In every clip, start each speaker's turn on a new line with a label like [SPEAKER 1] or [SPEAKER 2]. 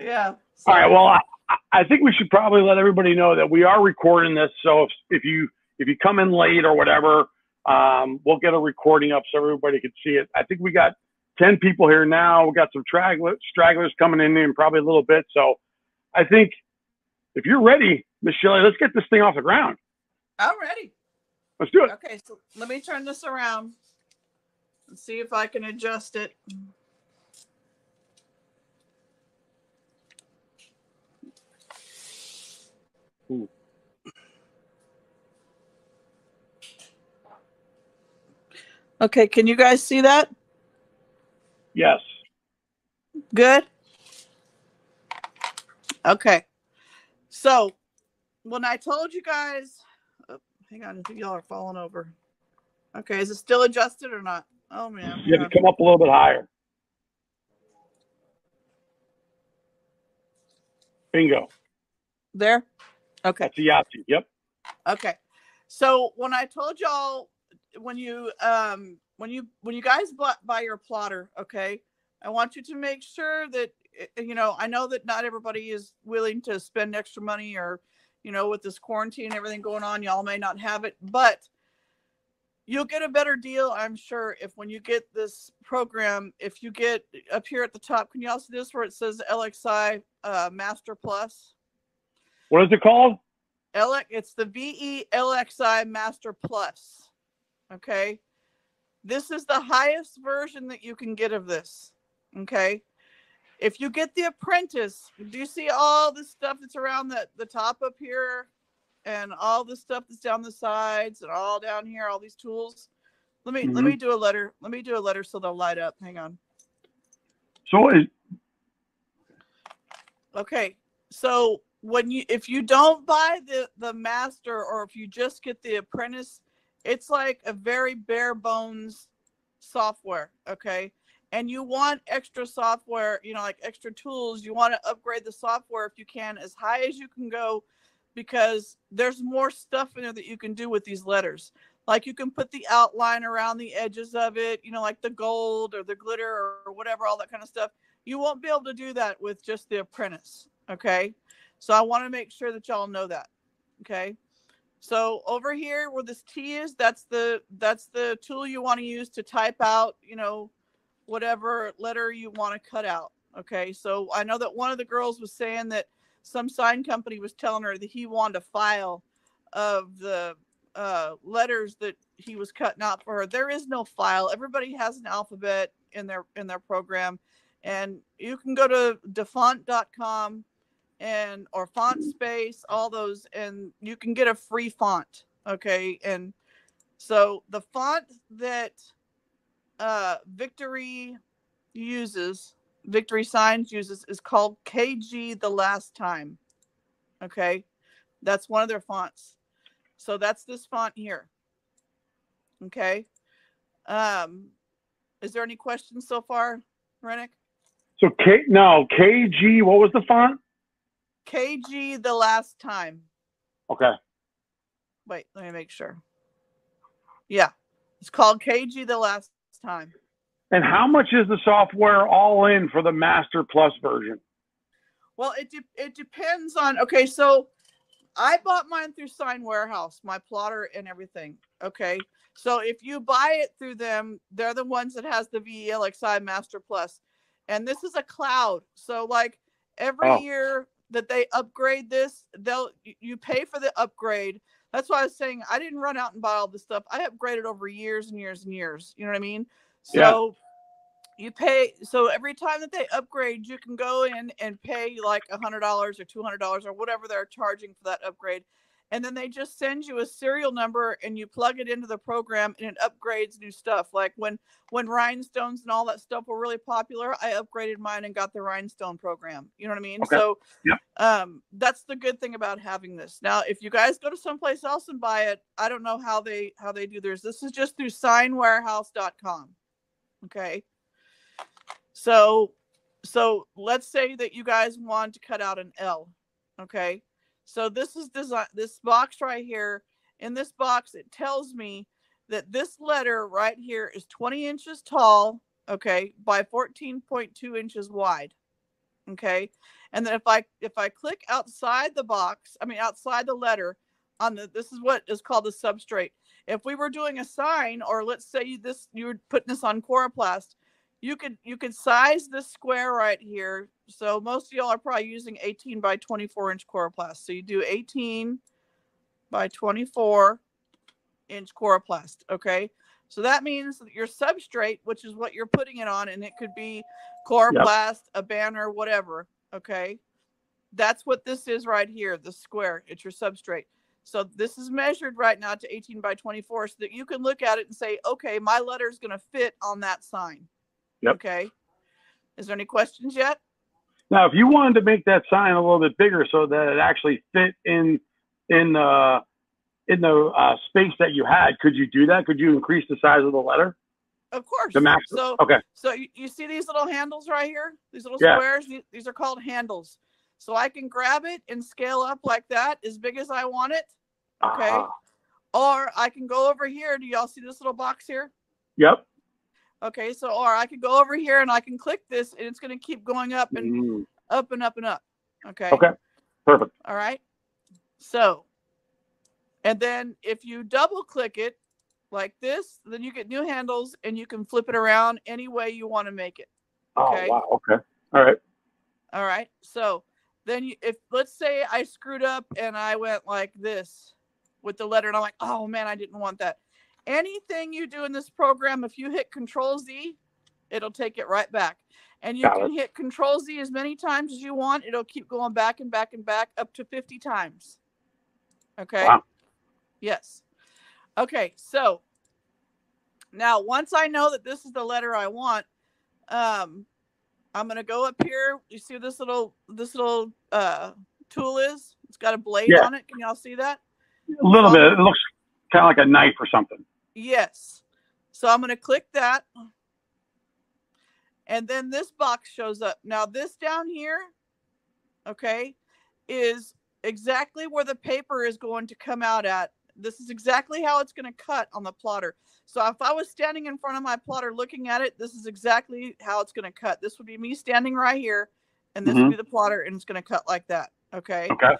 [SPEAKER 1] Yeah.
[SPEAKER 2] So. All right. Well, I think we should probably let everybody know that we are recording this. So if you come in late or whatever, we'll get a recording up so everybody can see it. I think we got 10 people here now. We got some stragglers coming in probably a little bit. So I think if you're ready, Miss Shelley, let's get this thing off the ground.
[SPEAKER 1] I'm ready.
[SPEAKER 2] Let's do it.
[SPEAKER 1] Okay, so let me turn this around and see if I can adjust it.
[SPEAKER 2] Ooh.
[SPEAKER 1] Okay, can you guys see that?
[SPEAKER 2] Yes.
[SPEAKER 1] Good? Okay. So, when I told you guys, oh, hang on, I think y'all are falling over. Okay, is it still adjusted or not? Oh, man.
[SPEAKER 2] You have to come up a little bit higher. Bingo.
[SPEAKER 1] There? Okay.
[SPEAKER 2] That's a Yahtzee. Yep.
[SPEAKER 1] Okay. So when I told y'all, when you guys buy your plotter, okay, I want you to make sure that, you know, I know that not everybody is willing to spend extra money, or, you know, with this quarantine and everything going on, y'all may not have it, but you'll get a better deal, I'm sure, if when you get this program, if you get up here at the top, can y'all see this where it says LXI Master Plus?
[SPEAKER 2] What is it called?
[SPEAKER 1] It's the VE-LXI Master Plus. Okay. This is the highest version that you can get of this. Okay. If you get the Apprentice, do you see all the stuff that's around the top up here? And all the stuff that's down the sides and all down here, all these tools. Let me do a letter. Let me do a letter so they'll light up. Hang on. Okay. So if you don't buy the Master, or if you just get the Apprentice, it's like a very bare bones software. Okay. And you want extra software, you know, like extra tools. You want to upgrade the software if you can, as high as you can go, because there's more stuff in there that you can do with these letters. Like you can put the outline around the edges of it, you know, like the gold or the glitter or whatever, all that kind of stuff. You won't be able to do that with just the Apprentice. Okay. So I want to make sure that y'all know that. Okay. So over here where this T is, that's the tool you want to use to type out, you know, whatever letter you want to cut out. Okay. So I know that one of the girls was saying that some sign company was telling her that he wanted a file of the letters that he was cutting out for her. There is no file. Everybody has an alphabet in their program, and you can go to defont.com or FontSpace, all those, and you can get a free font. Okay. And so the font that Victory Signs uses is called KG the Last Time. Okay. That's one of their fonts. So that's this font here. Okay. Is there any questions so far, Renick?
[SPEAKER 2] So KG, what was the font?
[SPEAKER 1] KG the Last Time.
[SPEAKER 2] Okay.
[SPEAKER 1] Wait, let me make sure. Yeah. It's called KG the Last Time.
[SPEAKER 2] And how much is the software all in for the Master Plus version?
[SPEAKER 1] Well, it depends on, okay, so I bought mine through Sign Warehouse, my plotter and everything. Okay. So if you buy it through them, they're the ones that has the VE-LXI Master Plus. And this is a cloud. So like every year that they upgrade this, you pay for the upgrade. That's why I was saying I didn't run out and buy all this stuff. I upgraded over years and years and years. You know what I mean? So you pay. So every time that they upgrade, you can go in and pay like $100 or $200 or whatever they're charging for that upgrade. And then they just send you a serial number and you plug it into the program and it upgrades new stuff. Like when rhinestones and all that stuff were really popular, I upgraded mine and got the rhinestone program. You know what I mean?
[SPEAKER 2] Okay.
[SPEAKER 1] So that's the good thing about having this. Now, if you guys go to someplace else and buy it, I don't know how they do theirs. This is just through signwarehouse.com. Okay. So let's say that you guys want to cut out an L. Okay. So this is this box right here. In this box, it tells me that this letter right here is 20 inches tall, okay, by 14.2 inches wide. Okay. And then if I click outside the box, I mean, outside the letter on this is what is called the substrate. If we were doing a sign, or let's say you were putting this on Coroplast, you could size this square right here. So most of y'all are probably using 18 by 24 inch Coroplast. So you do 18 by 24 inch Coroplast. Okay. So that means that your substrate, which is what you're putting it on, and it could be Coroplast, a banner, whatever. Okay. That's what this is right here, the square. It's your substrate. So this is measured right now to 18 by 24 so that you can look at it and say, okay, my letter is going to fit on that sign.
[SPEAKER 2] Yep.
[SPEAKER 1] Okay. Is there any questions yet?
[SPEAKER 2] Now, if you wanted to make that sign a little bit bigger so that it actually fit in the space that you had, could you do that? Could you increase the size of the letter?
[SPEAKER 1] Of course.
[SPEAKER 2] The max.
[SPEAKER 1] So,
[SPEAKER 2] okay.
[SPEAKER 1] So you see these little handles right here? These little squares? These are called handles. So I can grab it and scale up like that, as big as I want it. Okay. Or I can go over here. Do y'all see this little box here?
[SPEAKER 2] Yep.
[SPEAKER 1] Okay. So, or I could go over here and I can click this and it's going to keep going up and up and up and up. Okay.
[SPEAKER 2] Okay. Perfect.
[SPEAKER 1] All right. So, and then if you double click it like this, then you get new handles and you can flip it around any way you want to make it. Okay.
[SPEAKER 2] Oh, wow. Okay. All right.
[SPEAKER 1] All right. So then if let's say I screwed up and I went like this with the letter and I'm like, oh man, I didn't want that. Anything you do in this program, if you hit Control-Z, it'll take it right back. And you can hit Control-Z as many times as you want. It'll keep going back and back and back up to 50 times. Okay.
[SPEAKER 2] Wow.
[SPEAKER 1] Yes. Okay. So now once I know that this is the letter I want, I'm going to go up here. You see this little tool is? It's got a blade on it. Can y'all see that?
[SPEAKER 2] A little bit. It looks kind of like a knife or something.
[SPEAKER 1] Yes. So I'm going to click that. And then this box shows up. Now this down here, okay, is exactly where the paper is going to come out at. This is exactly how it's going to cut on the plotter. So if I was standing in front of my plotter looking at it, this is exactly how it's going to cut. This would be me standing right here, and this would be the plotter, and it's going to cut like that. Okay.
[SPEAKER 2] Okay.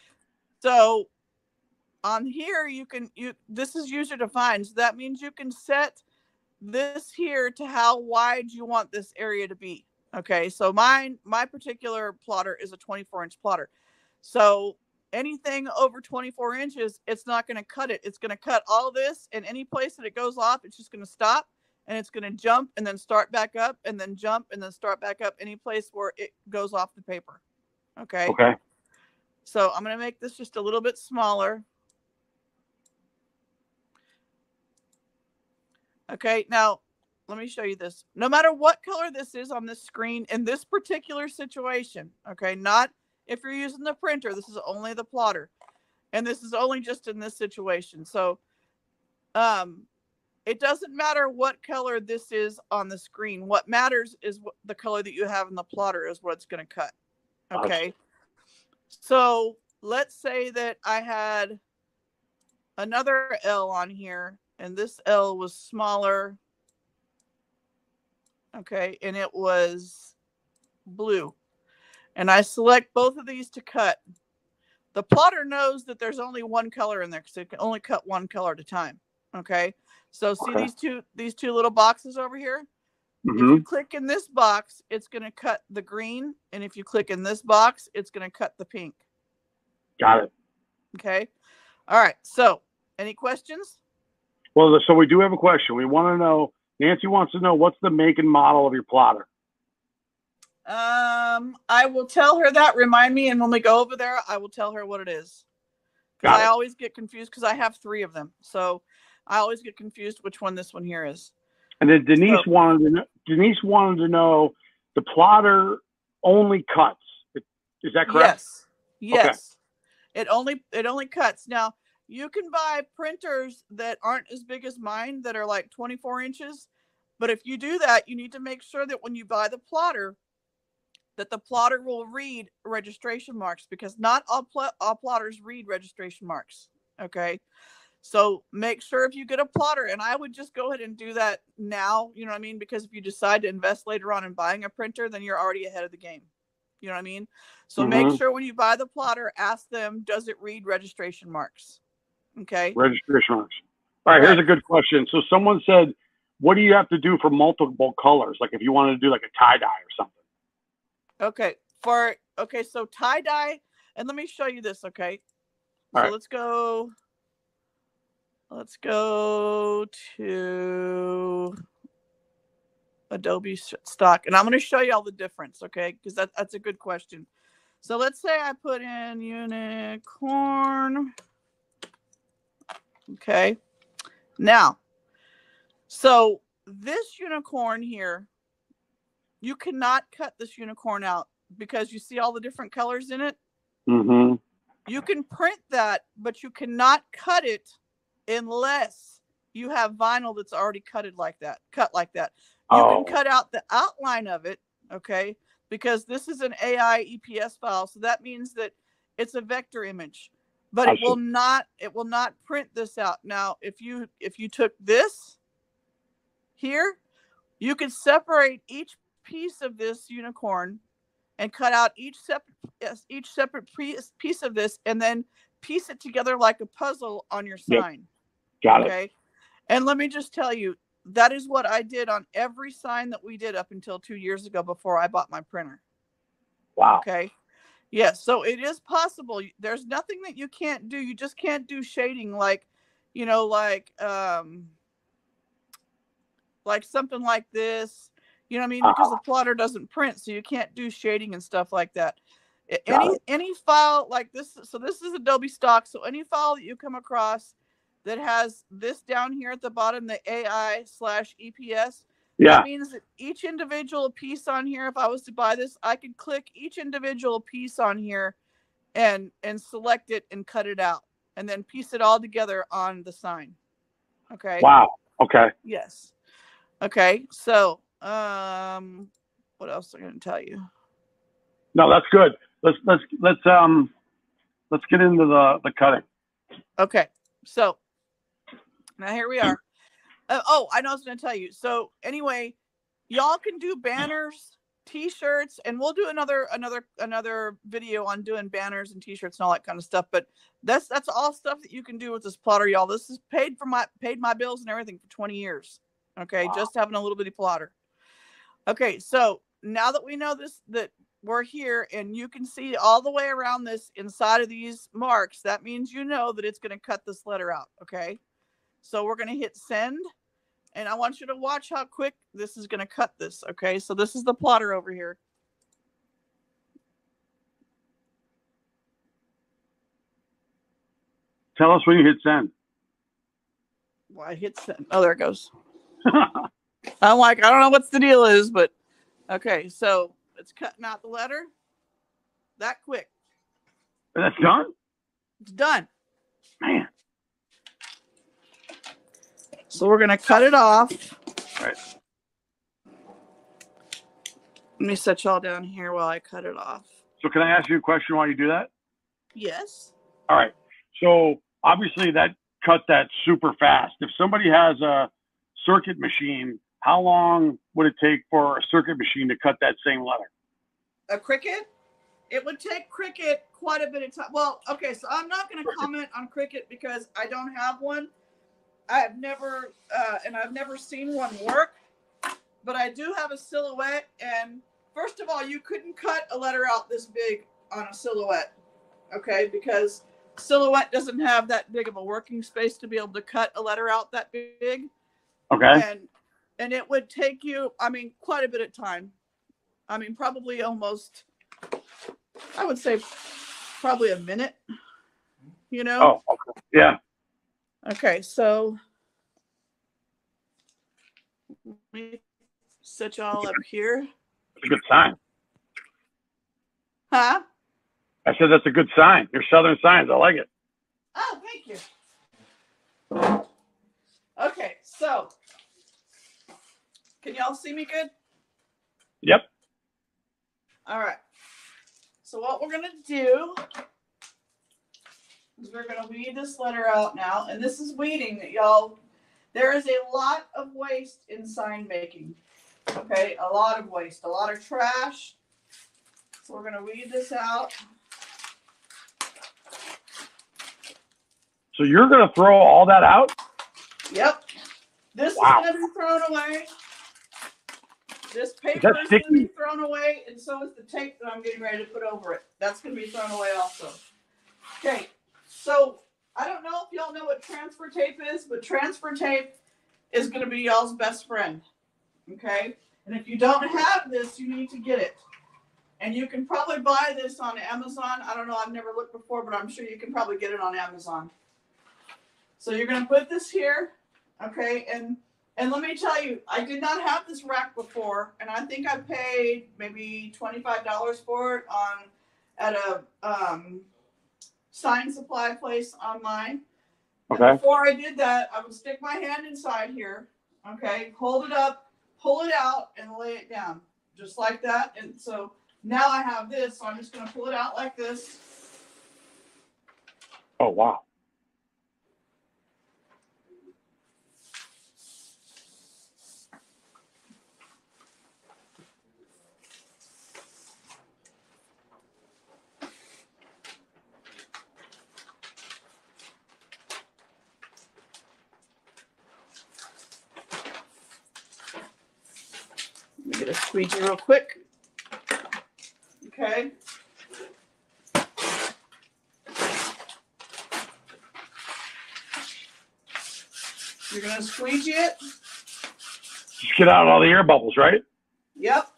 [SPEAKER 1] So on here, this is user defined. So that means you can set this here to how wide you want this area to be. Okay. So my particular plotter is a 24-inch plotter. So anything over 24 inches, it's not going to cut it. It's going to cut all this, and any place that it goes off, it's just going to stop, and it's going to jump and then start back up and then jump and then start back up any place where it goes off the paper. Okay.
[SPEAKER 2] Okay.
[SPEAKER 1] So I'm going to make this just a little bit smaller. Okay. Now let me show you this. No matter what color this is on this screen in this particular situation, okay, not if you're using the printer, this is only the plotter. And this is only just in this situation. So it doesn't matter what color this is on the screen. What matters is the color that you have in the plotter is what it's going to cut. Okay. So let's say that I had another L on here, and this L was smaller. Okay. And it was blue. And I select both of these to cut. The plotter knows that there's only one color in there because it can only cut one color at a time. Okay. So see these two little boxes over here? If you click in this box, it's going to cut the green. And if you click in this box, it's going to cut the pink.
[SPEAKER 2] Got it.
[SPEAKER 1] Okay. All right. So any questions?
[SPEAKER 2] Well, so we do have a question. We want to know, Nancy wants to know, what's the make and model of your plotter?
[SPEAKER 1] I will tell her that. Remind me, and when we go over there, I will tell her what it is. Because I always get confused because I have 3 of them. So I always get confused which one this one here is. And then Denise wanted to know the plotter only cuts. Is that correct? Yes. Okay. It only cuts. Now you can buy printers that aren't as big as mine that are like 24 inches. But if you do that, you need to make sure that when you buy the plotter, that the plotter will read registration marks, because not all plotters read registration marks. Okay. So make sure if you get a plotter, and I would just go ahead and do that now, you know what I mean? Because if you decide to invest later on in buying a printer, then you're already ahead of the game. You know what I mean? So make sure when you buy the plotter, ask them, does it read registration marks? Okay.
[SPEAKER 2] Registration marks. All right, here's a good question. So someone said, what do you have to do for multiple colors? Like if you wanted to do like a tie-dye or something.
[SPEAKER 1] Okay. So tie-dye, and let me show you this. Okay.
[SPEAKER 2] All
[SPEAKER 1] so
[SPEAKER 2] right.
[SPEAKER 1] let's go to Adobe stock, and I'm going to show you all the difference. Okay. Because that's a good question. So let's say I put in unicorn. Okay. Now, so this unicorn here, you cannot cut this unicorn out because you see all the different colors in it. You can print that, but you cannot cut it unless you have vinyl that's already cut like that. You can cut out the outline of it, okay? Because this is an AI EPS file, so that means that it's a vector image. But it will not print this out. Now, if you took this here, you could separate each piece of this unicorn and cut out each separate piece of this, and then piece it together like a puzzle on your sign.
[SPEAKER 2] Got it.
[SPEAKER 1] And let me just tell you, that is what I did on every sign that we did up until 2 years ago before I bought my printer.
[SPEAKER 2] Wow.
[SPEAKER 1] Okay. Yes, so it is possible. There's nothing that you can't do. You just can't do shading like something like this. You know what I mean? Because the plotter doesn't print, so you can't do shading and stuff like that. Any file like this, so this is Adobe stock, so any file that you come across that has this down here at the bottom, the AI/EPS, that means that each individual piece on here, if I was to buy this, I could click each individual piece on here and select it and cut it out and then piece it all together on the sign. Okay.
[SPEAKER 2] Wow. Okay.
[SPEAKER 1] Yes. Okay. So, what else am I going to tell you?
[SPEAKER 2] No, that's good. Let's get into the cutting.
[SPEAKER 1] Okay. So now here we are. I know I was going to tell you. So anyway, y'all can do banners, t-shirts, and we'll do another video on doing banners and t-shirts and all that kind of stuff. But that's all stuff that you can do with this plotter, y'all. This is paid my bills and everything for 20 years. Okay. Wow. Just having a little bitty plotter. Okay. So now that we know this, that we're here and you can see all the way around this inside of these marks, that means you know that it's going to cut this letter out. Okay. So we're going to hit send, and I want you to watch how quick this is going to cut this. Okay. So this is the plotter over here.
[SPEAKER 2] Tell us when you hit send.
[SPEAKER 1] Well, I hit send. Oh, there it goes. I'm like, I don't know what the deal is, but okay. So it's cutting out the letter that quick.
[SPEAKER 2] And that's done?
[SPEAKER 1] It's done.
[SPEAKER 2] Man.
[SPEAKER 1] So we're going to cut it off.
[SPEAKER 2] All right.
[SPEAKER 1] Let me set y'all down here while I cut it off.
[SPEAKER 2] So can I ask you a question while you do that?
[SPEAKER 1] Yes.
[SPEAKER 2] All right. So obviously that cut that super fast. If somebody has a circuit machine, how long would it take for a circuit machine to cut that same letter?
[SPEAKER 1] A Cricut? It would take Cricut quite a bit of time. Well, okay, so I'm not going to comment on Cricut because I don't have one. I've never seen one work, but I do have a Silhouette. And first of all, you couldn't cut a letter out this big on a Silhouette, okay? Because Silhouette doesn't have that big of a working space to be able to cut a letter out that big.
[SPEAKER 2] Okay.
[SPEAKER 1] And it would take you, I mean, quite a bit of time. I mean, probably almost, I would say probably a minute, you know?
[SPEAKER 2] Oh, okay. Yeah.
[SPEAKER 1] Okay, so let me set y'all up here.
[SPEAKER 2] That's a good sign.
[SPEAKER 1] Huh?
[SPEAKER 2] I said that's a good sign. Your Southern signs. I like it.
[SPEAKER 1] Oh, thank you. Okay, so can y'all see me good?
[SPEAKER 2] Yep.
[SPEAKER 1] All right. So what we're going to do is we're going to weed this letter out now. And this is weeding that y'all, there is a lot of waste in sign making. Okay, a lot of waste, a lot of trash. It's So we're gonna weed this out.
[SPEAKER 2] So you're gonna throw all that out?
[SPEAKER 1] Yep. This
[SPEAKER 2] Wow.
[SPEAKER 1] is gonna be thrown away. This paper is
[SPEAKER 2] sticky?
[SPEAKER 1] gonna be thrown away, and so is the tape that I'm getting ready to put over it. That's gonna be thrown away also. Okay, so I don't know if y'all know what transfer tape is, but transfer tape is gonna be y'all's best friend. Okay? And if you don't have this, you need to get it. And you can probably buy this on Amazon. I don't know, I've never looked before, but I'm sure you can probably get it on Amazon. So you're gonna put this here, okay, and let me tell you, I did not have this rack before, and I think I paid maybe $25 for it at a sign supply place online.
[SPEAKER 2] Okay.
[SPEAKER 1] And before I did that, I would stick my hand inside here, okay, hold it up, pull it out, and lay it down, just like that. And so now I have this, so I'm just gonna pull it out like this.
[SPEAKER 2] Oh, wow.
[SPEAKER 1] Let me get a squeegee real quick. Okay. You're going to squeegee it.
[SPEAKER 2] Just get out all the air bubbles, right?
[SPEAKER 1] Yep.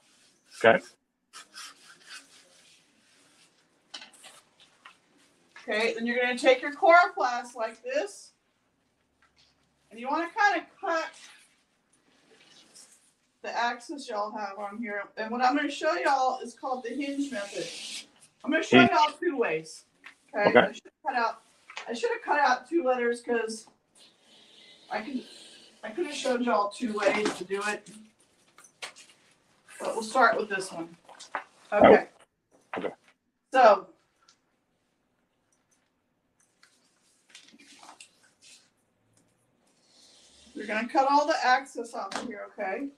[SPEAKER 2] Okay.
[SPEAKER 1] Okay, then you're going to take your coroplast like this. And you want to kind of cut the axis y'all have on here. And what I'm going to show y'all is called the hinge method. I'm going to show y'all two ways. Okay.
[SPEAKER 2] Okay.
[SPEAKER 1] I should have cut out two letters because I could have showed y'all two ways to do it. But we'll start with this one. Okay.
[SPEAKER 2] Oh. Okay.
[SPEAKER 1] So you're going to cut all the axis off of here, okay?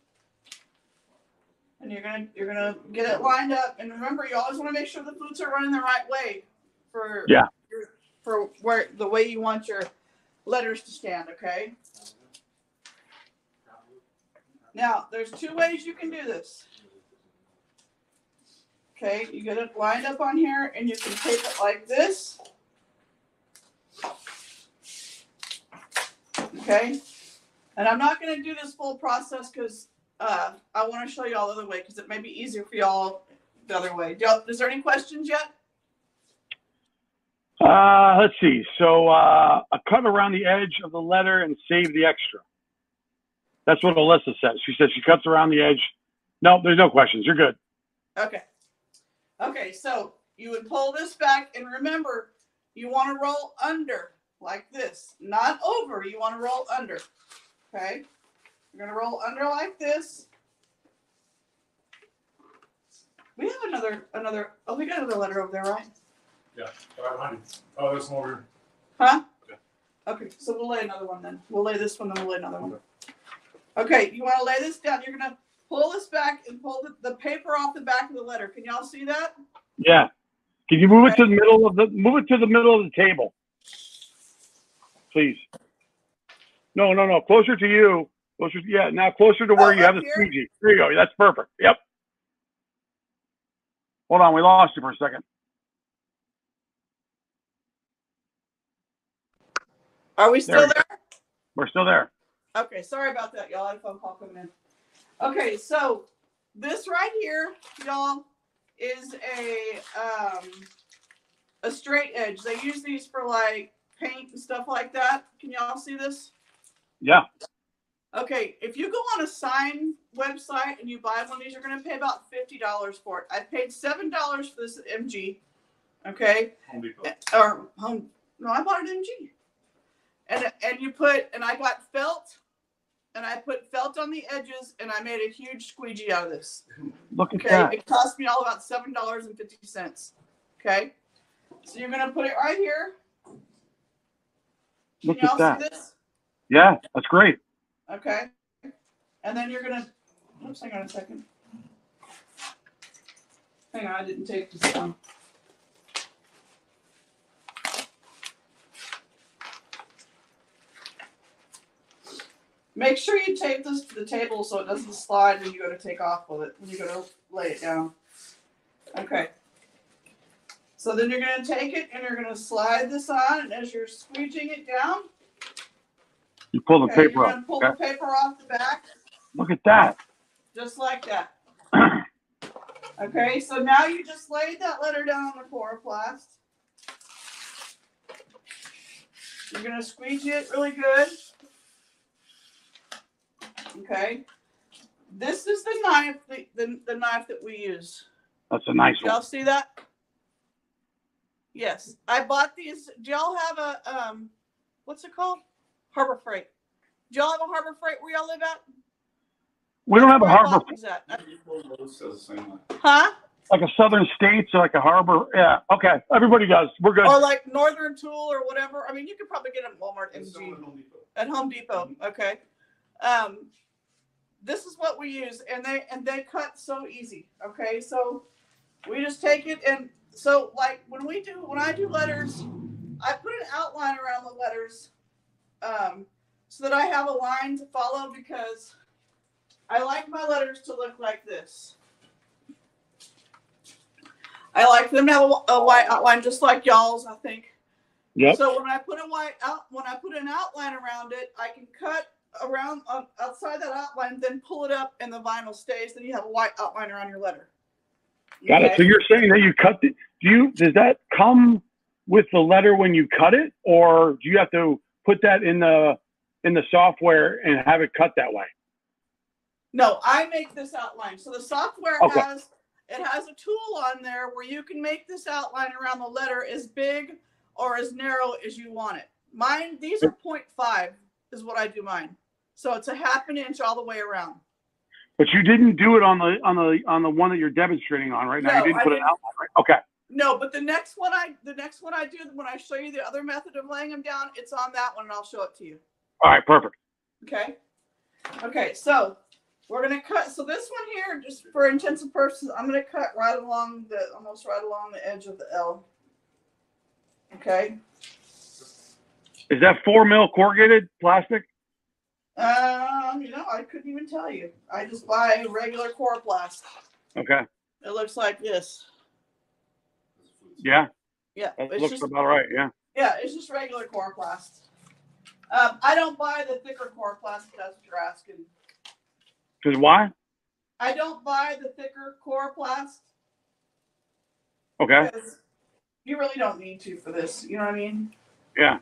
[SPEAKER 1] And you're gonna get it lined up. And remember, you always want to make sure the flutes are running the right way for where the way you want your letters to stand, okay? Now, there's two ways you can do this. Okay, you get it lined up on here, and you can tape it like this. Okay, and I'm not going to do this full process because I want to show y'all the other way because it may be easier for y'all the other way. Is there any questions yet?
[SPEAKER 2] Let's see. So a cut around the edge of the letter and save the extra. That's what Alyssa says. She says she cuts around the edge. No, there's no questions. You're good.
[SPEAKER 1] Okay. Okay, so you would pull this back, and remember, you want to roll under like this, not over. You want to roll under. Okay. You're gonna roll under like this. We have another. Oh, we got another letter over there, right?
[SPEAKER 3] Yeah. Oh, there's one over here.
[SPEAKER 1] Huh?
[SPEAKER 3] Okay.
[SPEAKER 1] Okay, so we'll lay another one then. We'll lay this one, then we'll lay another one. Okay, you want to lay this down. You're gonna pull this back and pull the paper off the back of the letter. Can y'all see that?
[SPEAKER 2] Yeah. Can you move it to the middle of the table, please? No. Closer to you. Closer. Yeah. Now closer to where you have the squeegee. There you go. That's perfect. Yep. Hold on. We lost you for a second.
[SPEAKER 1] Are we still there?
[SPEAKER 2] We're still there.
[SPEAKER 1] Okay, sorry about that, y'all. I had a phone call coming in. Okay, so this right here, y'all, is a straight edge. They use these for like paint and stuff like that. Can y'all see this?
[SPEAKER 2] Yeah.
[SPEAKER 1] Okay, if you go on a sign website and you buy one of these, you're going to pay about $50 for it. I paid $7 for this at MG. Okay.
[SPEAKER 3] Home Depot.
[SPEAKER 1] No, I bought it at MG. And I got felt, and I put felt on the edges, and I made a huge squeegee out of this.
[SPEAKER 2] Look at that.
[SPEAKER 1] It cost me all about $7.50. Okay. So you're going to put it right here.
[SPEAKER 2] Look
[SPEAKER 1] Can
[SPEAKER 2] at
[SPEAKER 1] y'all
[SPEAKER 2] that.
[SPEAKER 1] see this?
[SPEAKER 2] Yeah, that's great.
[SPEAKER 1] Okay. And then you're going to, oops, hang on a second. Hang on, I didn't take this down. Make sure you tape this to the table so it doesn't slide when you go to take off with it, when you go to lay it down. Okay. So then you're going to take it and you're going to slide this on, and as you're squeegeeing it down,
[SPEAKER 2] you pull the paper
[SPEAKER 1] you're
[SPEAKER 2] off.
[SPEAKER 1] going to pull the paper off the back.
[SPEAKER 2] Look at that.
[SPEAKER 1] Just like that. Okay, so now you just laid that letter down on the coroplast. You're going to squeegee it really good. Okay. This is the knife, the knife that we use.
[SPEAKER 2] That's a nice one.
[SPEAKER 1] Y'all see that? Yes. I bought these. Do y'all have a, what's it called? Harbor Freight. Do y'all have a Harbor Freight where y'all live at?
[SPEAKER 2] We don't have a harbor.
[SPEAKER 1] Huh?
[SPEAKER 2] Like a Southern States or like a harbor. Yeah. Okay. Everybody does. We're good.
[SPEAKER 1] Or like Northern Tool or whatever. I mean, you could probably get them at Walmart, MG. At Home Depot. Okay. This is what we use, and they cut so easy. Okay, so we just take it, and so like when I do letters, I put an outline around the letters, so that I have a line to follow, because I like my letters to look like this. I like them to have a white outline, just like y'all's, I think.
[SPEAKER 2] Yep.
[SPEAKER 1] So when I put an outline around it, I can cut around outside that outline, then pull it up, and the vinyl stays. Then you have a white outline around your letter.
[SPEAKER 2] Got it. So you're saying that you cut it? Does that come with the letter when you cut it, or do you have to put that in the software and have it cut that way?
[SPEAKER 1] No, I make this outline. So the software
[SPEAKER 2] Okay.
[SPEAKER 1] has a tool on there where you can make this outline around the letter as big or as narrow as you want it. Mine, these are 0.5 is what I do mine. So it's a half an inch all the way around.
[SPEAKER 2] But you didn't do it on the one that you're demonstrating on right now.
[SPEAKER 1] No,
[SPEAKER 2] You didn't put an outline, right? Okay.
[SPEAKER 1] No, but the next one I do when I show you the other method of laying them down, it's on that one, and I'll show it to you.
[SPEAKER 2] All right, perfect.
[SPEAKER 1] Okay. Okay, so we're gonna cut. So this one here, just for intensive purposes, I'm gonna cut almost right along the edge of the L. Okay.
[SPEAKER 2] Is that 4mm corrugated plastic?
[SPEAKER 1] I couldn't even tell you. I just buy regular coroplast.
[SPEAKER 2] Okay.
[SPEAKER 1] It looks like this.
[SPEAKER 2] Yeah.
[SPEAKER 1] Yeah.
[SPEAKER 2] That looks about right. Yeah.
[SPEAKER 1] Yeah, it's just regular coroplast. I don't buy the thicker coroplast if that's what you're asking.
[SPEAKER 2] Because why?
[SPEAKER 1] I don't buy the thicker coroplast.
[SPEAKER 2] Okay.
[SPEAKER 1] Because you really don't need to for this. You know what I mean?
[SPEAKER 2] Yeah.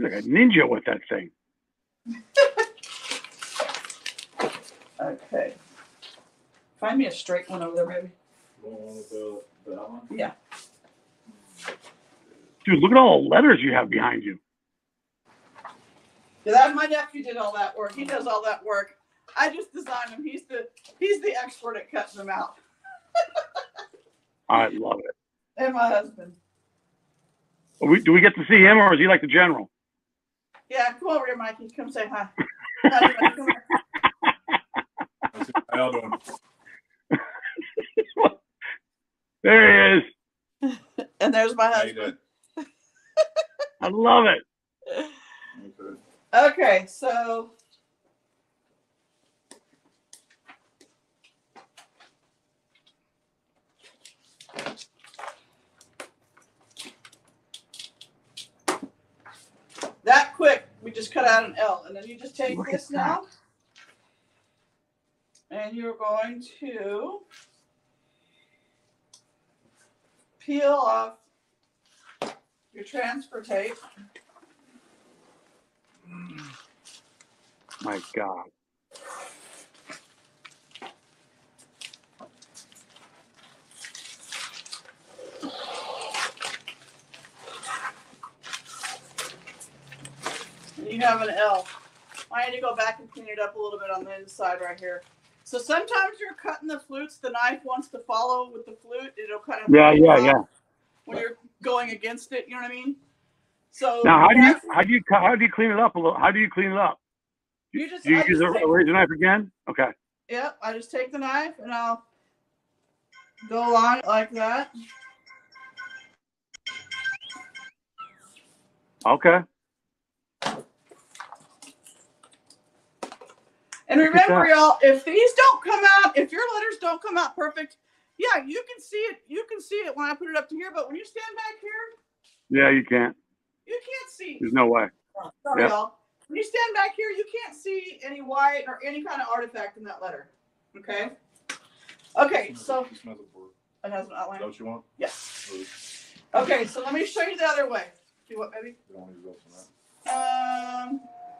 [SPEAKER 2] You're like a ninja with that thing.
[SPEAKER 1] Okay. Find me a straight one over there, baby. Yeah.
[SPEAKER 2] Dude, look at all the letters you have behind you.
[SPEAKER 1] Yeah, my nephew did all that work. He does all that work. I just designed them. He's the expert at cutting them out.
[SPEAKER 2] I love it.
[SPEAKER 1] And my husband.
[SPEAKER 2] Do we get to see him, or is he like the general?
[SPEAKER 1] Yeah, come over here, Mikey. Come say hi. Come here.
[SPEAKER 3] How y'all doing?
[SPEAKER 2] There he is.
[SPEAKER 1] And there's my
[SPEAKER 3] How you
[SPEAKER 1] husband.
[SPEAKER 3] doing?
[SPEAKER 2] I love it.
[SPEAKER 1] Okay, so that quick, we just cut out an L, and then you just take
[SPEAKER 2] Look
[SPEAKER 1] this
[SPEAKER 2] at
[SPEAKER 1] now, and you're going to peel off your transfer tape.
[SPEAKER 2] My God.
[SPEAKER 1] And you have an L. I need to go back and clean it up a little bit on the inside right here. So sometimes you're cutting the flutes, the knife wants to follow with the flute. It'll kind of
[SPEAKER 2] Yeah.
[SPEAKER 1] when you're going against it, you know what I mean? So
[SPEAKER 2] Now, how do you clean it up a little? How do you clean it up?
[SPEAKER 1] You just
[SPEAKER 2] Do you use a razor knife again? Okay.
[SPEAKER 1] Yep, I just take the knife and I'll go along like that.
[SPEAKER 2] Okay.
[SPEAKER 1] And remember, y'all, if these don't come out, if your letters don't come out perfect, yeah, you can see it. You can see it when I put it up to here, but when you stand back here,
[SPEAKER 2] Yeah, you can't.
[SPEAKER 1] you can't see.
[SPEAKER 2] There's no way.
[SPEAKER 1] Sorry, y'all. When you stand back here, you can't see any white or any kind of artifact in that letter. Okay? Okay, so it has an outline.
[SPEAKER 3] Is that what you want?
[SPEAKER 1] Yes. Okay, so let me show you the other way. Do what, baby?
[SPEAKER 3] You don't need to go from that.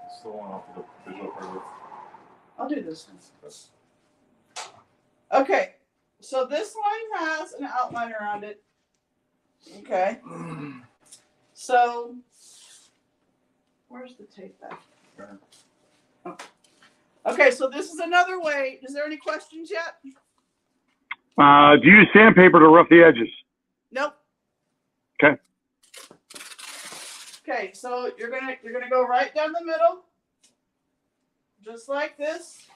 [SPEAKER 1] It's
[SPEAKER 3] the one off of the visual part.
[SPEAKER 1] I'll do this one. Okay, so this one has an outline around it. Okay. So, where's the tape back? Oh. Okay, so this is another way. Is there any questions yet?
[SPEAKER 2] Do you use sandpaper to rough the edges?
[SPEAKER 1] Nope.
[SPEAKER 2] Okay.
[SPEAKER 1] Okay, so you're gonna go right down the middle, just like this.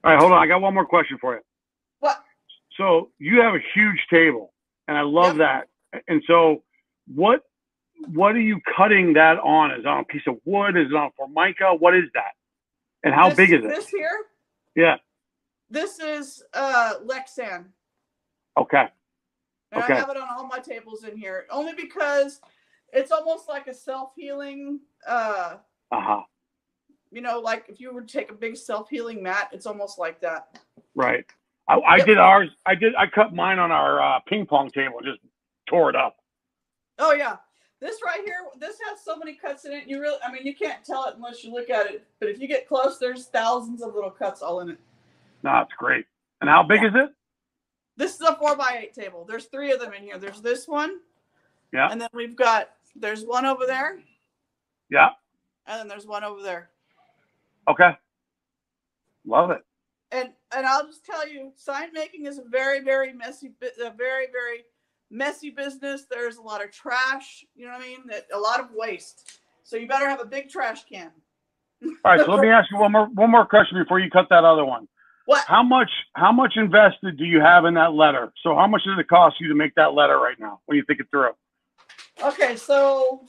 [SPEAKER 2] All right, hold on. I got one more question for you.
[SPEAKER 1] What?
[SPEAKER 2] So you have a huge table, and I love that. And so, what are you cutting that on? Is it on a piece of wood? Is it on Formica? What is that? And how big is it?
[SPEAKER 1] This here?
[SPEAKER 2] Yeah.
[SPEAKER 1] This is Lexan.
[SPEAKER 2] Okay.
[SPEAKER 1] And
[SPEAKER 2] okay.
[SPEAKER 1] I have it on all my tables in here, only because it's almost like a self-healing. You know, like if you were to take a big self-healing mat, it's almost like that.
[SPEAKER 2] Right. I did ours. I cut mine on our ping pong table and just tore it up.
[SPEAKER 1] Oh yeah. This right here, this has so many cuts in it. You really, I mean, you can't tell it unless you look at it. But if you get close, there's thousands of little cuts all in it.
[SPEAKER 2] No, it's great. And how big is it?
[SPEAKER 1] This is a 4x8 table. There's 3 of them in here. There's this one.
[SPEAKER 2] Yeah.
[SPEAKER 1] And then there's one over there.
[SPEAKER 2] Yeah.
[SPEAKER 1] And then there's one over there.
[SPEAKER 2] Okay. Love it.
[SPEAKER 1] And I'll just tell you, sign making is a very, very messy, very messy business. There's a lot of trash, you know what I mean? A lot of waste. So you better have a big trash can.
[SPEAKER 2] All right, so let me ask you one more question before you cut that other one.
[SPEAKER 1] What?
[SPEAKER 2] How much invested do you have in that letter? So how much does it cost you to make that letter right now when you think it through?
[SPEAKER 1] Okay, so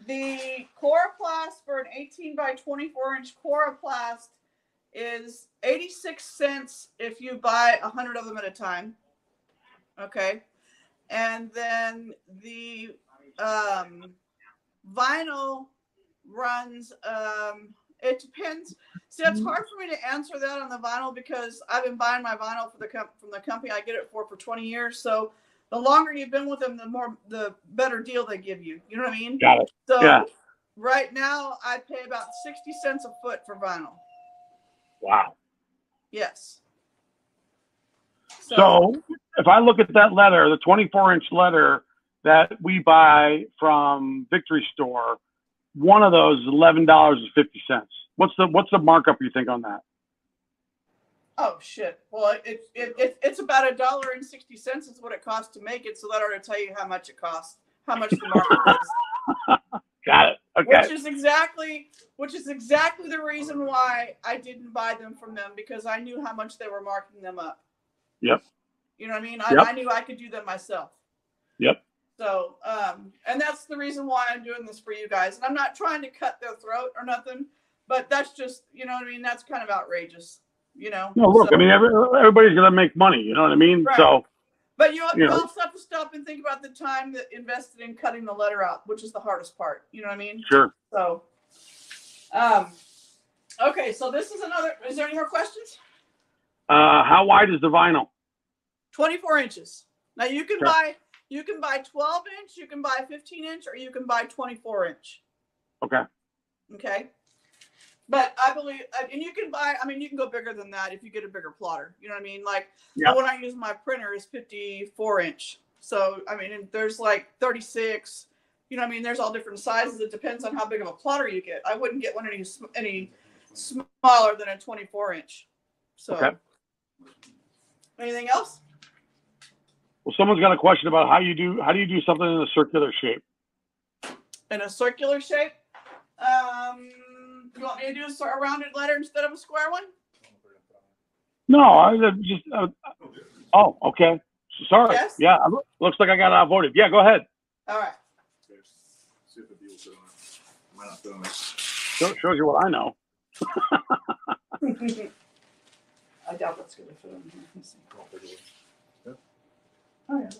[SPEAKER 1] the Coroplast for an 18 by 24 inch Coroplast is 86 cents if you buy 100 of them at a time. Okay. And then the vinyl runs, it depends. See, it's hard for me to answer that on the vinyl because I've been buying my vinyl from the company I get it for 20 years. So the longer you've been with them, the better deal they give you. You know what I mean?
[SPEAKER 2] Got it.
[SPEAKER 1] So right now I pay about 60 cents a foot for vinyl.
[SPEAKER 2] Wow.
[SPEAKER 1] Yes.
[SPEAKER 2] So if I look at that letter, the 24-inch letter that we buy from Victory Store, one of those is $11.50. What's the markup you think on that?
[SPEAKER 1] Oh shit! Well, it's about $1.60 is what it costs to make it. So that ought to tell you how much it costs, how much the market is.
[SPEAKER 2] Got it. Okay.
[SPEAKER 1] Which is exactly the reason why I didn't buy them from them, because I knew how much they were marking them up.
[SPEAKER 2] Yep.
[SPEAKER 1] You know what I mean?
[SPEAKER 2] Yep.
[SPEAKER 1] I knew I could do them myself.
[SPEAKER 2] Yep.
[SPEAKER 1] So, and that's the reason why I'm doing this for you guys. And I'm not trying to cut their throat or nothing, but that's just, you know what I mean? That's kind of outrageous, you know?
[SPEAKER 2] No, look, I mean, everybody's going to make money, you know what I mean?
[SPEAKER 1] Right.
[SPEAKER 2] So,
[SPEAKER 1] but you also have to stop and think about the time that invested in cutting the letter out, which is the hardest part. You know what I mean?
[SPEAKER 2] Sure.
[SPEAKER 1] So, okay. So this is is there any more questions?
[SPEAKER 2] How wide is the vinyl?
[SPEAKER 1] 24 inches. Now you can buy 12 inch, you can buy 15 inch, or you can buy 24 inch.
[SPEAKER 2] Okay.
[SPEAKER 1] Okay. But I believe, and you can buy, I mean, you can go bigger than that if you get a bigger plotter. You know what I mean? Like the one I use my printer is 54 inch. So, I mean, there's like 36, you know what I mean? There's all different sizes. It depends on how big of a plotter you get. I wouldn't get one any smaller than a 24 inch. So, anything else?
[SPEAKER 2] Well, someone's got a question about how do you do something in a circular shape?
[SPEAKER 1] In a circular shape? You want me to do a rounded letter instead of a square one?
[SPEAKER 2] No, I just. Oh, okay. Sorry.
[SPEAKER 1] Yes?
[SPEAKER 2] Yeah, looks like I got outvoted. Yeah, go ahead.
[SPEAKER 1] All right.
[SPEAKER 3] See if the deal fit on it. Might not fit on it.
[SPEAKER 2] Shows you what I know.
[SPEAKER 1] I doubt that's going to fit on here. Let me see.
[SPEAKER 3] I'll figure it out.
[SPEAKER 1] Oh, yeah.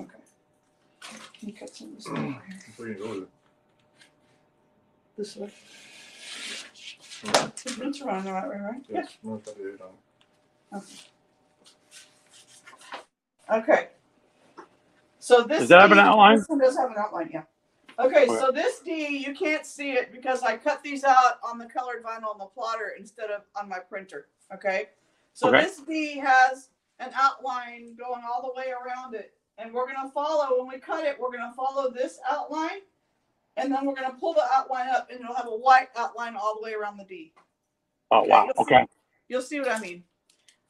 [SPEAKER 1] Okay. Can you cut some of this over here?
[SPEAKER 3] That's where you can go with it.
[SPEAKER 1] This way. It's around the right way, right?
[SPEAKER 3] Yes. No, it's probably it on.
[SPEAKER 1] Okay. Okay. So this
[SPEAKER 2] Does that have an
[SPEAKER 1] D-
[SPEAKER 2] outline?
[SPEAKER 1] This one does have an outline, yeah. Okay, so this D, you can't see it because I cut these out on the colored vinyl on the plotter instead of on my printer. Okay. So this D has an outline going all the way around it. And we're going to follow, when we cut it, we're going to follow this outline. And then we're going to pull the outline up and it'll have a white outline all the way around the D.
[SPEAKER 2] Oh, wow. Okay.
[SPEAKER 1] You'll see what I mean.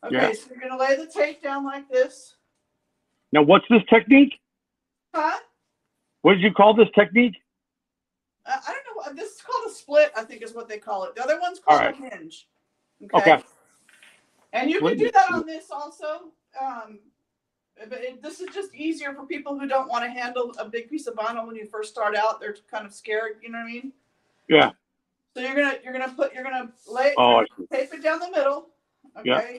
[SPEAKER 1] Okay,
[SPEAKER 2] Yeah.
[SPEAKER 1] so you're going to lay the tape down like this.
[SPEAKER 2] Now, what's this technique?
[SPEAKER 1] Huh?
[SPEAKER 2] What did you call this technique?
[SPEAKER 1] I don't know. This is called a split, I think is what they call it. The other one's called a hinge.
[SPEAKER 2] Okay.
[SPEAKER 1] And you can do that on this also. But this is just easier for people who don't want to handle a big piece of vinyl when you first start out. They're kind of scared, you know what I mean?
[SPEAKER 2] Yeah.
[SPEAKER 1] So you're gonna lay tape it down the middle. Okay.
[SPEAKER 2] Yeah.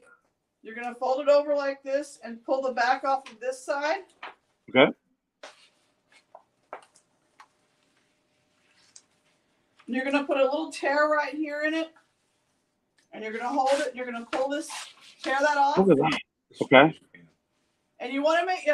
[SPEAKER 1] You're gonna fold it over like this and pull the back off of this side.
[SPEAKER 2] Okay.
[SPEAKER 1] And you're gonna put a little tear right here in it. And you're gonna hold it. You're gonna pull this, tear that off.
[SPEAKER 2] Look at that. Okay.
[SPEAKER 1] And you want to make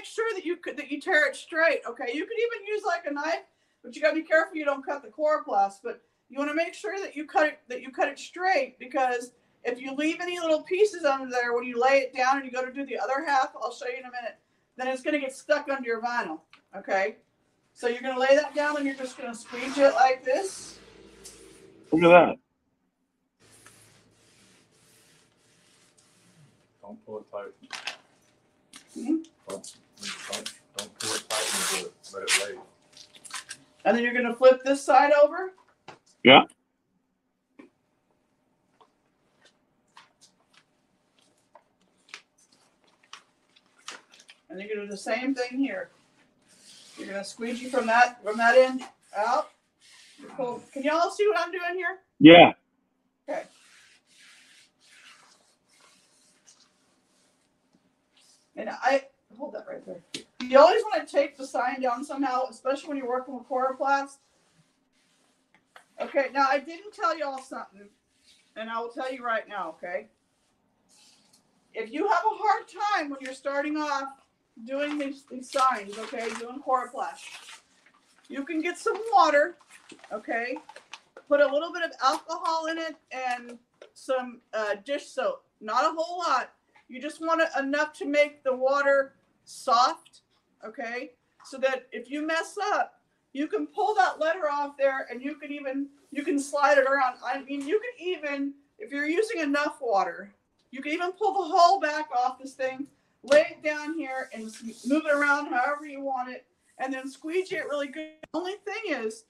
[SPEAKER 1] sure that you tear it straight. Okay, you could even use like a knife, but you got to be careful you don't cut the coroplast. But you want to make sure that you cut it straight, because if you leave any little pieces under there when you lay it down and you go to do the other half, I'll show you in a minute, then it's going to get stuck under your vinyl. Okay, so you're going to lay that down and you're just going to squeeze it like this.
[SPEAKER 2] Look at that.
[SPEAKER 3] Don't pull it tight.
[SPEAKER 1] Mm-hmm.
[SPEAKER 3] Don't pull it tight and let it lay.
[SPEAKER 1] And then you're going to flip this side over.
[SPEAKER 2] Yeah.
[SPEAKER 1] And you're going to do the same thing here. You're going to squeegee from that end out. Pull. Can y'all see what I'm doing here?
[SPEAKER 2] Yeah.
[SPEAKER 1] Okay. And I hold that right there. You always want to tape the sign down somehow, especially when you're working with coroplast. Okay, now I didn't tell y'all something, and I will tell you right now, okay? If you have a hard time when you're starting off doing these signs, okay, doing coroplast, you can get some water, okay? Put a little bit of alcohol in it and some dish soap. Not a whole lot. You just want it enough to make the water soft, okay? So that if you mess up, you can pull that letter off there and you can slide it around. I mean, you can even, if you're using enough water, you can even pull the whole back off this thing, lay it down here and move it around however you want it, and then squeegee it really good. The only thing is,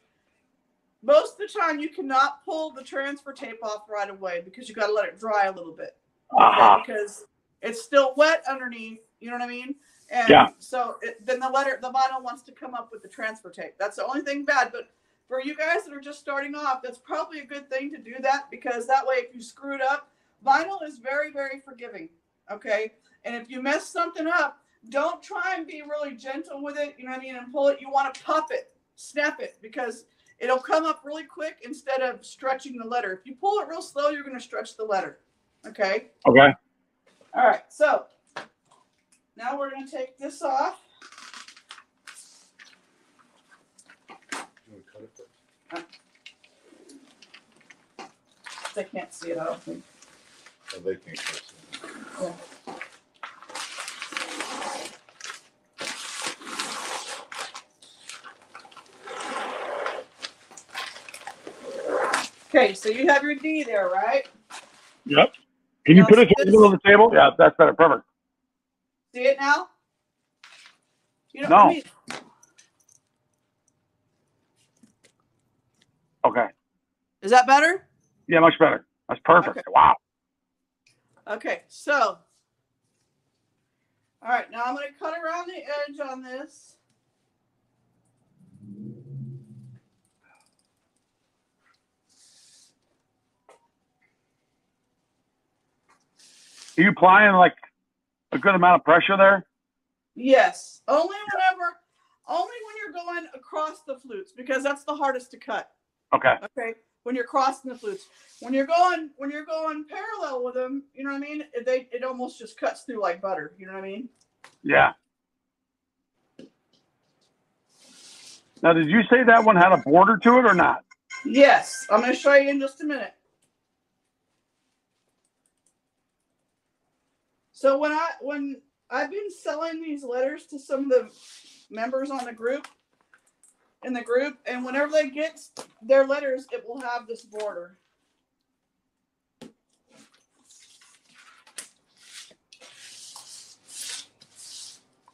[SPEAKER 1] most of the time you cannot pull the transfer tape off right away because you got to let it dry a little bit. Okay? Because it's still wet underneath, you know what I mean? And so then the vinyl wants to come up with the transfer tape. That's the only thing bad. But for you guys that are just starting off, that's probably a good thing to do that, because that way if you screw it up, vinyl is very, very forgiving, okay? And if you mess something up, don't try and be really gentle with it, you know what I mean, and pull it. You want to pop it, snap it, because it'll come up really quick instead of stretching the letter. If you pull it real slow, you're going to stretch the letter, okay?
[SPEAKER 2] Okay.
[SPEAKER 1] All right, so now we're going to take this off.
[SPEAKER 3] You want to cut it first?
[SPEAKER 1] They can't see it, I don't think.
[SPEAKER 3] Oh, they can't cut it.
[SPEAKER 1] Yeah. Okay, so you have your D there, right?
[SPEAKER 2] Yep. Can you put it in the middle of the table? Yeah, that's better. Perfect.
[SPEAKER 1] See it now? You don't,
[SPEAKER 2] no. Okay.
[SPEAKER 1] Is that better?
[SPEAKER 2] Yeah, much better. That's perfect.
[SPEAKER 1] Okay.
[SPEAKER 2] Wow.
[SPEAKER 1] Okay, so, all right, now I'm going to cut around the edge on this.
[SPEAKER 2] Are you applying like a good amount of pressure there?
[SPEAKER 1] Yes, only when you're going across the flutes, because that's the hardest to cut.
[SPEAKER 2] Okay.
[SPEAKER 1] Okay, when you're crossing the flutes, when you're going parallel with them, you know what I mean? It almost just cuts through like butter. You know what I mean?
[SPEAKER 2] Yeah. Now, did you say that one had a border to it or not?
[SPEAKER 1] Yes, I'm going to show you in just a minute. So when I've been selling these letters to some of the members on the group, and whenever they get their letters, it will have this border.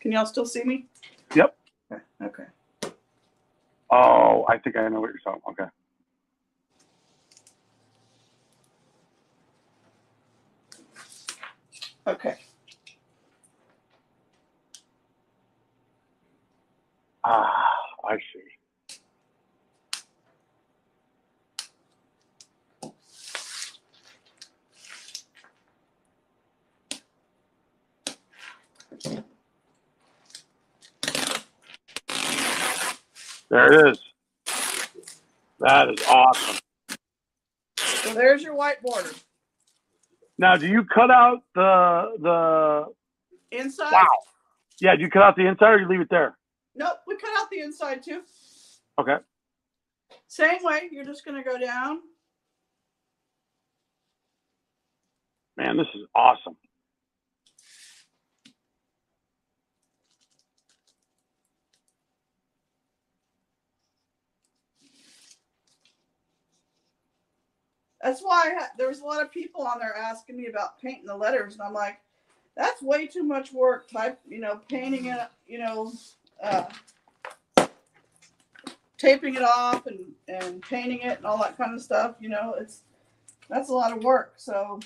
[SPEAKER 1] Can y'all still see me?
[SPEAKER 2] Yep.
[SPEAKER 1] Okay.
[SPEAKER 2] Oh, I think I know what you're talking about. Okay.
[SPEAKER 1] Okay.
[SPEAKER 2] Ah, I see. There it is. That is awesome.
[SPEAKER 1] So there's your white border.
[SPEAKER 2] Now, do you cut out the
[SPEAKER 1] Inside?
[SPEAKER 2] Wow. Yeah, do you cut out the inside or you leave it there?
[SPEAKER 1] Nope, we cut out the inside too.
[SPEAKER 2] Okay.
[SPEAKER 1] Same way, you're just going to go down.
[SPEAKER 2] Man, this is awesome.
[SPEAKER 1] That's why there was a lot of people on there asking me about painting the letters, and I'm like, that's way too much work. Painting it, taping it off and painting it and all that kind of stuff. That's a lot of work. So.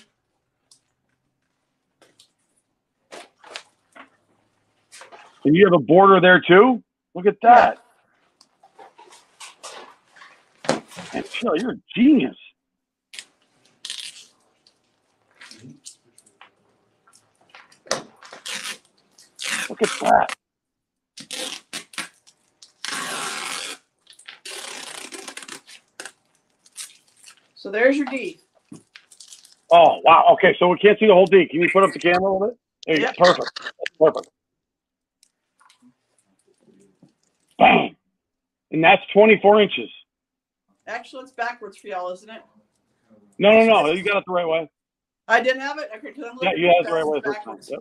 [SPEAKER 2] And you have a border there too? Look at that. Yeah. Man, Shelley, you're a genius. Look at that.
[SPEAKER 1] So there's your D.
[SPEAKER 2] Oh, wow. Okay, so we can't see the whole D. Can you put up the camera a little bit? There you go. Perfect. That's perfect. Bang. And that's 24 inches.
[SPEAKER 1] Actually, it's backwards for y'all, isn't it?
[SPEAKER 2] No. You got it the right way.
[SPEAKER 1] I didn't have it? Okay, because I'm looking
[SPEAKER 2] Yeah, you had it the right way.
[SPEAKER 1] backwards.
[SPEAKER 2] Yep.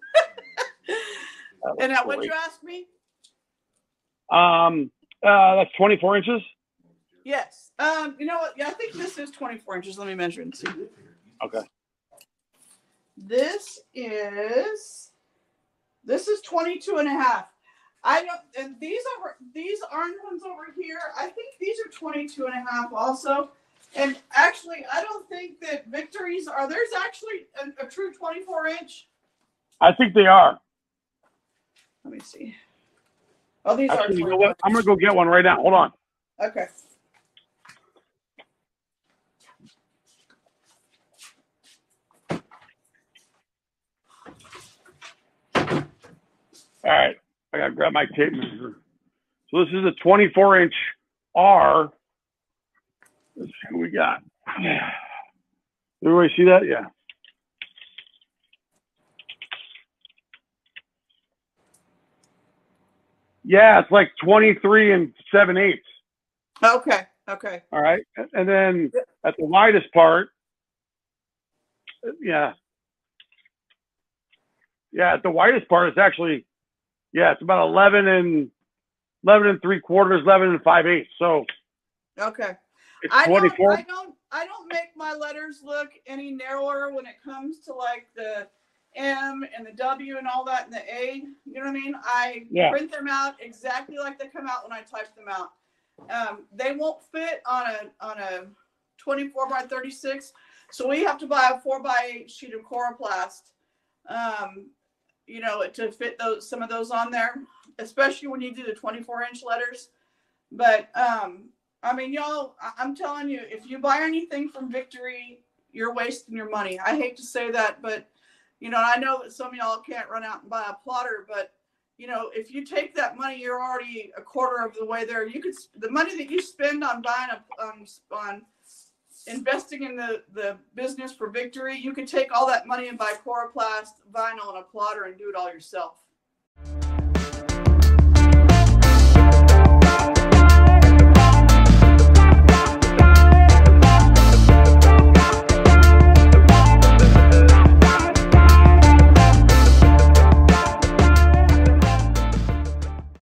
[SPEAKER 1] And now, what'd you ask me?
[SPEAKER 2] That's 24 inches?
[SPEAKER 1] Yes. You know what? Yeah, I think this is 24 inches. Let me measure and see.
[SPEAKER 2] Okay.
[SPEAKER 1] This is 22 and a half. And these orange ones over here, I think these are 22 and a half also. And actually, I don't think that Victory's there's actually a true 24 inch.
[SPEAKER 2] I think they are.
[SPEAKER 1] Let me see. Oh, these
[SPEAKER 2] Actually,
[SPEAKER 1] are 24.
[SPEAKER 2] you know what? I'm going to go get one right now. Hold on.
[SPEAKER 1] Okay.
[SPEAKER 2] All right. I got to grab my tape measure. So this is a 24-inch R. Let's see what we got. Everybody see that? Yeah. Yeah, it's like 23 7/8.
[SPEAKER 1] Okay. Okay.
[SPEAKER 2] All right. And then at the widest part, yeah. Yeah, at the widest part, it's actually, yeah, it's about 11 3/4, 11 5/8. So
[SPEAKER 1] okay.
[SPEAKER 2] it's 24.
[SPEAKER 1] I don't make my letters look any narrower when it comes to like the M and the W and all that and the A. You know what I mean? I print them out exactly like they come out when I type them out. They won't fit on a 24 by 36, So we have to buy a 4x8 sheet of Coroplast, you know, to fit those, some of those on there, especially when you do the 24-inch letters. But I mean, y'all, I'm telling you, if you buy anything from Victory, you're wasting your money. I hate to say that, but you know, I know that some of y'all can't run out and buy a plotter, but you know, if you take that money, you're already a quarter of the way there. You could, the money that you spend on buying on investing in the business for Victory, you could take all that money and buy Coroplast, vinyl, and a plotter and do it all yourself.